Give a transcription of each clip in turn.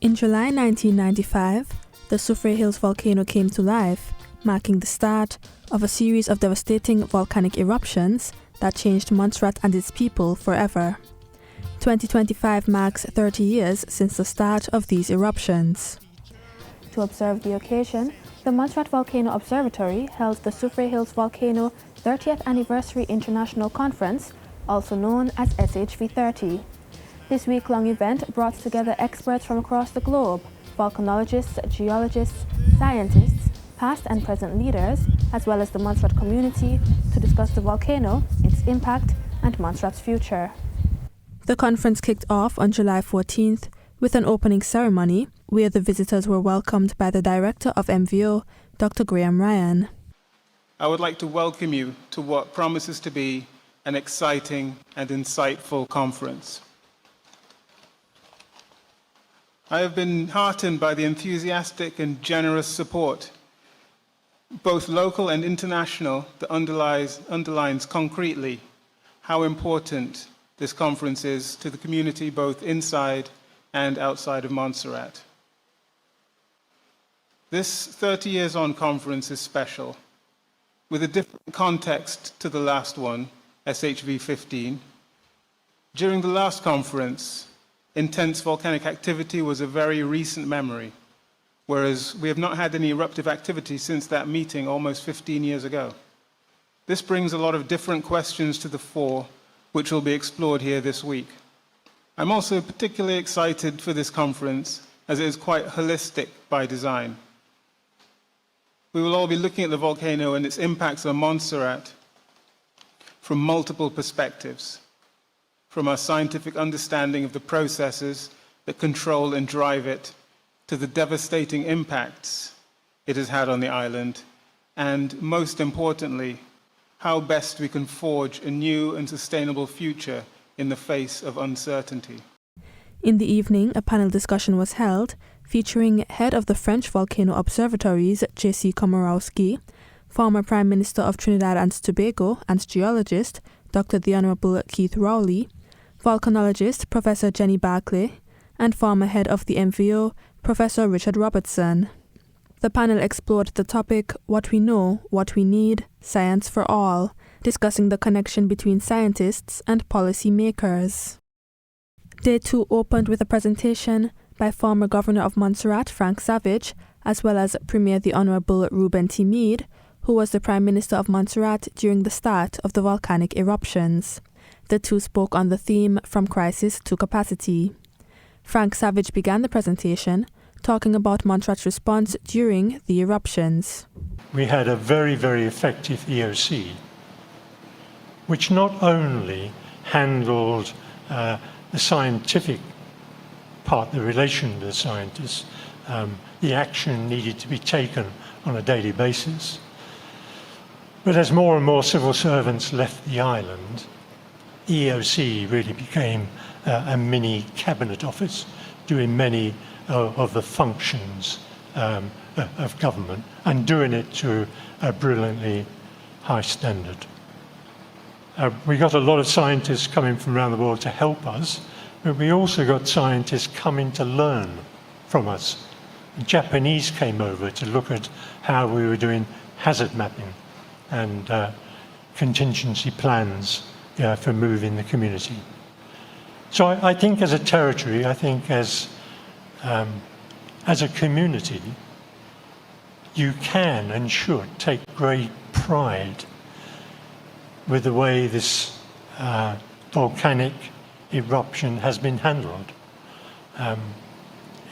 In July 1995, the Soufriere Hills Volcano came to life, marking the start of a series of devastating volcanic eruptions that changed Montserrat and its people forever. 2025 marks 30 years since the start of these eruptions. To observe the occasion, the Montserrat Volcano Observatory held the Soufriere Hills Volcano 30th Anniversary International Conference, also known as SHV30. This week-long event brought together experts from across the globe, volcanologists, geologists, scientists, past and present leaders, as well as the Montserrat community to discuss the volcano, its impact, and Montserrat's future. The conference kicked off on July 14th with an opening ceremony where the visitors were welcomed by the director of MVO, Dr. Graham Ryan. I would like to welcome you to what promises to be an exciting and insightful conference. I have been heartened by the enthusiastic and generous support, both local and international, that underlines concretely how important this conference is to the community both inside and outside of Montserrat. This 30 years on conference is special, with a different context to the last one, SHV15. During the last conference, intense volcanic activity was a very recent memory, whereas we have not had any eruptive activity since that meeting almost 15 years ago. This brings a lot of different questions to the fore, which will be explored here this week. I'm also particularly excited for this conference, as it is quite holistic by design. We will all be looking at the volcano and its impacts on Montserrat from multiple perspectives, from our scientific understanding of the processes that control and drive it, to the devastating impacts it has had on the island, and most importantly, how best we can forge a new and sustainable future in the face of uncertainty. In the evening, a panel discussion was held featuring head of the French Volcano Observatories, J.C. Komorowski, former Prime Minister of Trinidad and Tobago and geologist, Dr. the Honorable Keith Rowley, volcanologist Professor Jenny Barclay, and former head of the MVO, Professor Richard Robertson. The panel explored the topic, What We Know, What We Need, Science for All, discussing the connection between scientists and policy makers. Day 2 opened with a presentation by former Governor of Montserrat, Frank Savage, as well as Premier the Honorable Reuben T. Meade, who was the Prime Minister of Montserrat during the start of the volcanic eruptions. The two spoke on the theme From Crisis to Capacity. Frank Savage began the presentation talking about Montserrat's response during the eruptions. We had a very, very effective EOC, which not only handled the scientific part, the relation to the scientists, the action needed to be taken on a daily basis, but as more and more civil servants left the island, EOC really became a mini cabinet office doing many of the functions of government and doing it to a brilliantly high standard. We got a lot of scientists coming from around the world to help us, but we also got scientists coming to learn from us. The Japanese came over to look at how we were doing hazard mapping and contingency plans for moving the community. So I think as a territory, I think as a community, you can and should take great pride with the way this volcanic eruption has been handled.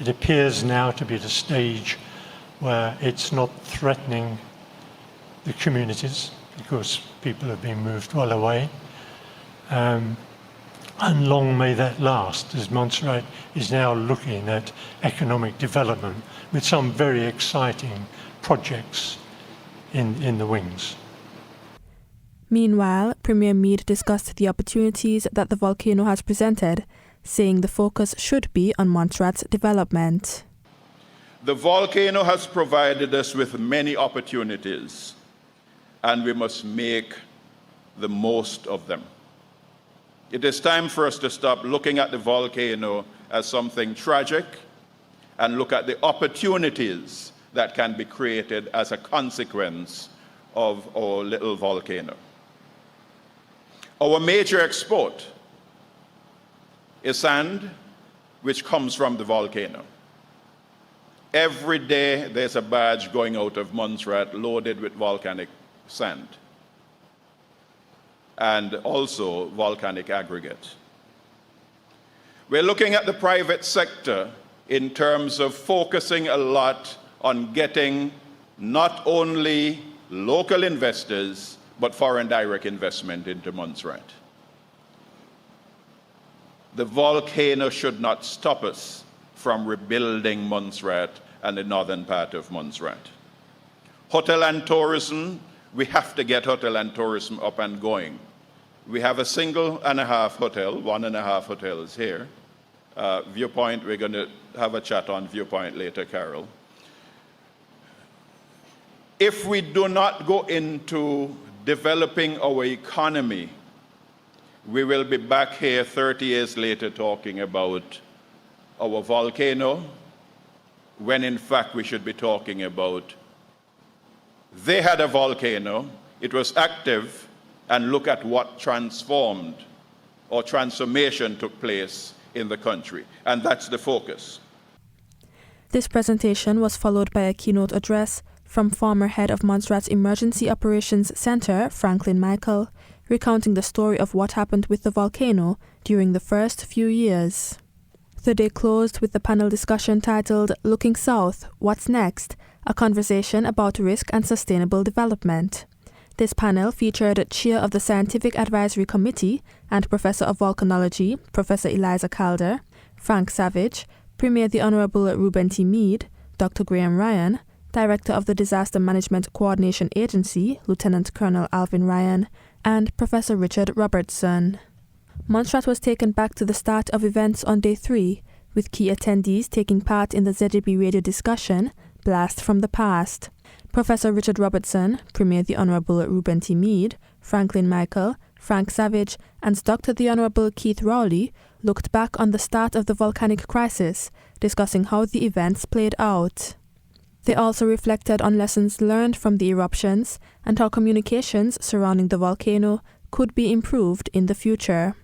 It appears now to be at a stage where it's not threatening the communities because people have been moved well away. And long may that last, as Montserrat is now looking at economic development with some very exciting projects in the wings. Meanwhile, Premier Meade discussed the opportunities that the volcano has presented, saying the focus should be on Montserrat's development. The volcano has provided us with many opportunities, and we must make the most of them. It is time for us to stop looking at the volcano as something tragic and look at the opportunities that can be created as a consequence of our little volcano. Our major export is sand, which comes from the volcano. Every day there's a barge going out of Montserrat loaded with volcanic sand and also volcanic aggregate. We're looking at the private sector in terms of focusing a lot on getting not only local investors, but foreign direct investment into Montserrat. The volcano should not stop us from rebuilding Montserrat and the northern part of Montserrat. Hotel and tourism, we have to get hotel and tourism up and going. We have a 1.5 hotel, 1.5 hotels here. Viewpoint, we're going to have a chat on Viewpoint later, Carol. If we do not go into developing our economy, we will be back here 30 years later talking about our volcano, when in fact we should be talking about they had a volcano, it was active, and look at what transformed or transformation took place in the country. And that's the focus. This presentation was followed by a keynote address from former head of Montserrat's Emergency Operations Center, Franklin Michael, recounting the story of what happened with the volcano during the first few years. The day closed with the panel discussion titled Looking South, What's Next? A conversation about risk and sustainable development. This panel featured Chair of the Scientific Advisory Committee and Professor of Volcanology, Professor Eliza Calder, Frank Savage, Premier the Honorable Reuben T. Meade, Dr. Graham Ryan, Director of the Disaster Management Coordination Agency, Lieutenant Colonel Alvin Ryan, and Professor Richard Robertson. Montserrat was taken back to the start of events on day 3, with key attendees taking part in the ZJB radio discussion, Blast from the Past. Professor Richard Robertson, Premier the Honorable Reuben T. Meade, Franklin Michael, Frank Savage, and Dr. the Honorable Keith Rowley looked back on the start of the volcanic crisis, discussing how the events played out. They also reflected on lessons learned from the eruptions and how communications surrounding the volcano could be improved in the future.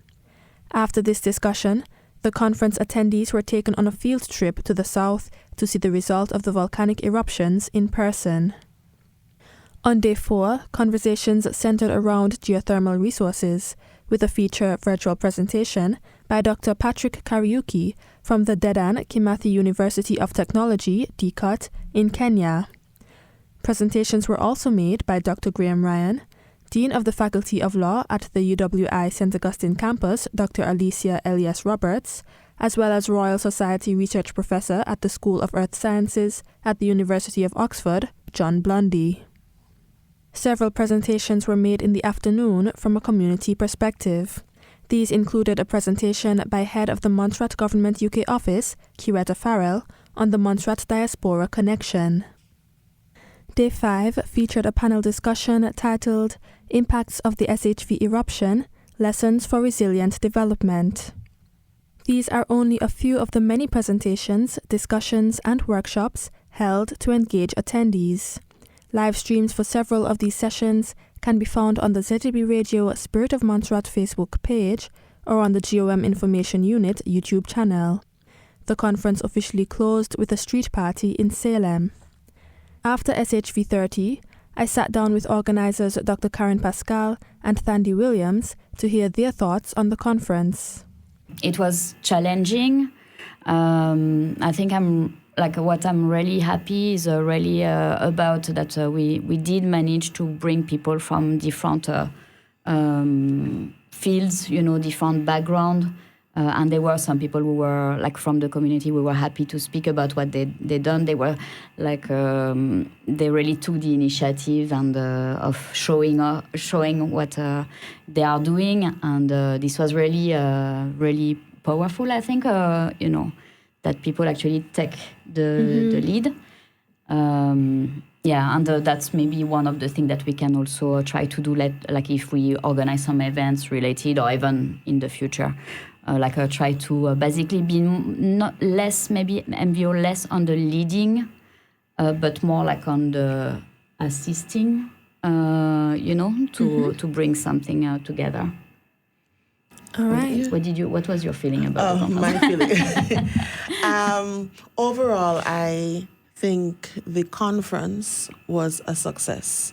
After this discussion, the conference attendees were taken on a field trip to the south to see the result of the volcanic eruptions in person. On day 4, conversations centered around geothermal resources, with a feature virtual presentation by Dr. Patrick Kariuki from the Dedan Kimathi University of Technology, DCUT, in Kenya. Presentations were also made by Dr. Graham Ryan, Dean of the Faculty of Law at the UWI St. Augustine campus, Dr. Alicia Elias Roberts, as well as Royal Society Research Professor at the School of Earth Sciences at the University of Oxford, John Blundy. Several presentations were made in the afternoon from a community perspective. These included a presentation by head of the Montserrat Government UK Office, Kiretta Farrell, on the Montserrat Diaspora Connection. Day 5 featured a panel discussion titled Impacts of the SHV Eruption, Lessons for Resilient Development. These are only a few of the many presentations, discussions, and workshops held to engage attendees. Live streams for several of these sessions can be found on the ZJB Radio Spirit of Montserrat Facebook page or on the GOM Information Unit YouTube channel. The conference officially closed with a street party in Salem. After SHV30, I sat down with organizers Dr. Karen Pascal and Thandi Williams to hear their thoughts on the conference. It was challenging. I think what I'm really happy is really about that we did manage to bring people from different fields, different background. And there were some people who were from the community. We were happy to speak about what they done. They were they really took the initiative and of showing what they are doing, and this was really really powerful. I think that people actually take the lead. And that's maybe one of the things that we can also try to do, if we organize some events related or even in the future. try to basically be not less, maybe MVO less on the leading, but more like on the assisting, to bring something together. All right. What was your feeling about the my feeling? Overall, I think the conference was a success.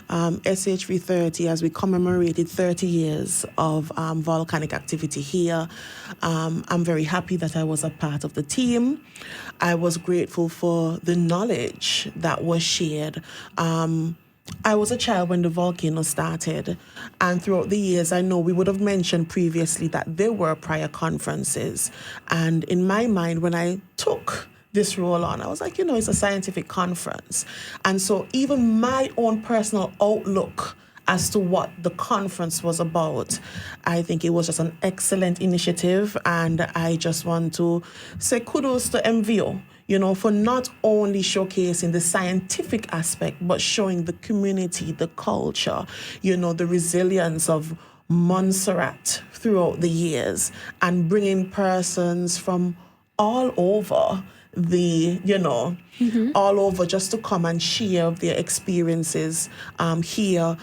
SHV30, as we commemorated 30 years of volcanic activity here, I'm very happy that I was a part of the team. I was grateful for the knowledge that was shared. I was a child when the volcano started, and throughout the years, I know we would have mentioned previously that there were prior conferences. And in my mind, when I took this role on, I was like, it's a scientific conference. And so even my own personal outlook as to what the conference was about, I think it was just an excellent initiative. And I just want to say kudos to MVO, for not only showcasing the scientific aspect, but showing the community, the culture, the resilience of Montserrat throughout the years, and bringing persons from all over all over just to come and share their experiences here.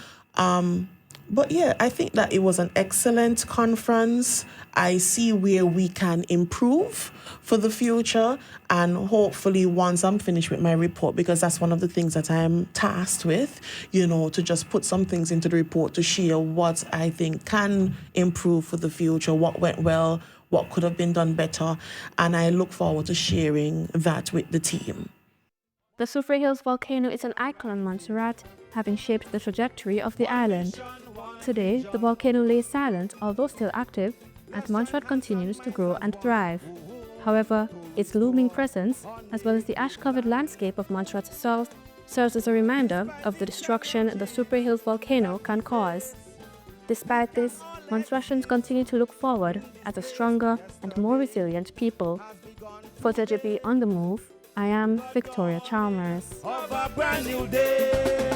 But yeah, I think that it was an excellent conference. I see where we can improve for the future, and hopefully once I'm finished with my report, because that's one of the things that I'm tasked with, to just put some things into the report to share what I think can improve for the future, what went well, what could have been done better, and I look forward to sharing that with the team. The Soufriere Hills Volcano is an icon on Montserrat, having shaped the trajectory of the island. Today, the volcano lays silent, although still active, and Montserrat continues to grow and thrive. However, its looming presence, as well as the ash-covered landscape of Montserrat's south, serves as a reminder of the destruction the Soufriere Hills Volcano can cause. Despite this, Montserratians continue to look forward as a stronger and more resilient people. For ZJB On The Move, I am Victoria Chalmers. Of a brand new day.